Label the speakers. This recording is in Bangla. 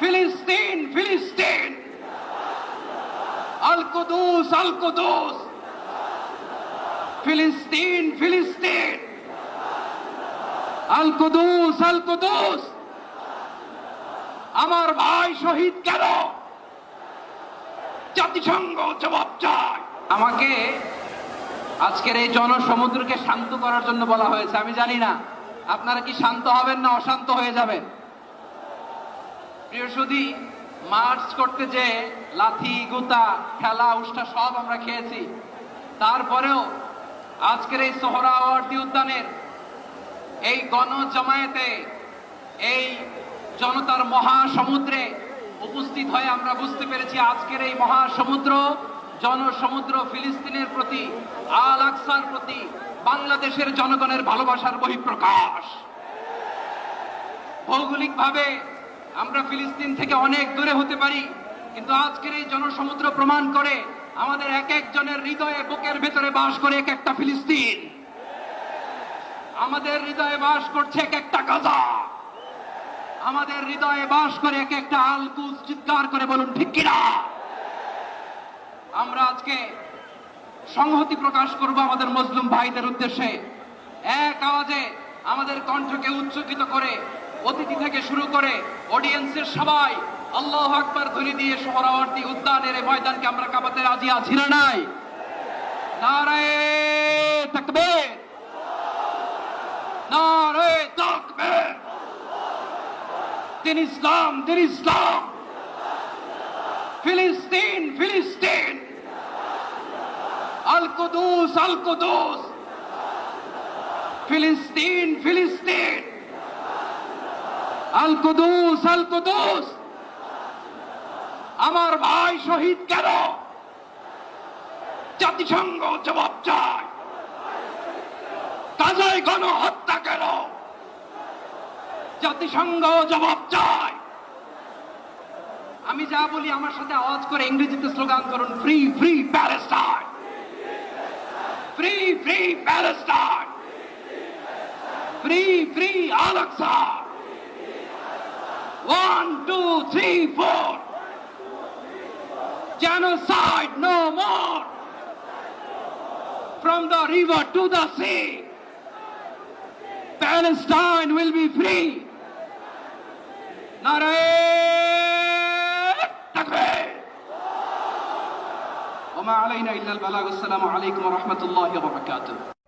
Speaker 1: ফিলিস্তিন ফিলিস্তিন, আল কুদুস আল কুদুস, ফিলিস্তিন ফিলিস্তিন, আল কুদুস আল কুদুস। আমার ভাই শহীদ কেন? জাতিসংঘ জবাব চায়। আমাকে আজকের এই জনসমুদ্রকে শান্ত করার জন্য বলা হয়েছে। আমি জানি না আপনারা কি শান্ত হবেন না অশান্ত হয়ে যাবেন। প্রিয় সুধী, মার্চ করতে যে লাথি গুতা খেলা উষ্টা সব আমরা খেয়েছি, তারপরেও আজকের এই সোহরাওয়ার্দী উদ্যানের এই গণজমায়েতে, এই জনতার মহাসমুদ্রে উপস্থিত হয়ে আমরা বুঝতে পেরেছি আজকের এই মহাসমুদ্র, জনসমুদ্র ফিলিস্তিনের প্রতি, আল আকসার প্রতি বাংলাদেশের জনগণের ভালোবাসার বহিঃপ্রকাশ। ভৌগোলিকভাবে আমরা ফিলিস্তিন থেকে অনেক দূরে হতে পারি, কিন্তু আজকের এই জনসমুদ্র প্রমাণ করে আমাদের এক একজনের হৃদয়ে, বুকের ভেতরে বাস করে এক একটা ফিলিস্তিন। আমাদের হৃদয়ে বাস করছে এক একটা গাজা, আমাদের হৃদয়ে বাস করে এক একটা আল কুদস। চিৎকার করে বলুন ঠিক কিনা। আমরা আজকে সংহতি প্রকাশ করব আমাদের মুসলিম ভাইদের উদ্দেশ্যে। এক আওয়াজে আমাদের কণ্ঠকে উচ্চকিত করে অতিথি থেকে শুরু করে অডিয়েন্সের সবাই আল্লাহু আকবার ধ্বনি দিয়ে সোহরাওয়ার্দী উদ্যানের এই ময়দানকে আমরা কাঁপাতে রাজি আছি না নাই? নারায়ে তাকবীর, নারায়ে তাকবীর। দিন ইসলাম, দিন ইসলাম। ফিলিস্তিন ফিলিস্তিন, আল কুদুস আল কুদুস, ফিলিস্তিন ফিলিস্তিন, আল কুদুস আল কুদুস। আমার ভাই শহীদ কেন? জাতিসংঘ জবাব চায়। গাজায় গণহত্যা কেন? জাতিসংঘ জবাব চায়। আমি যা বলি আমার সাথে আওয়াজ করে ইংরেজিতে স্লোগান করুন, free free Palestine, free free Palestine, free free Al Aqsa. 1 2 3 4, genocide no more. From the river to the sea, Palestine will be free. Naraye takbir. Wa ma alayna illa al balagh. Assalamu alaykum wa rahmatullahi wa barakatuh.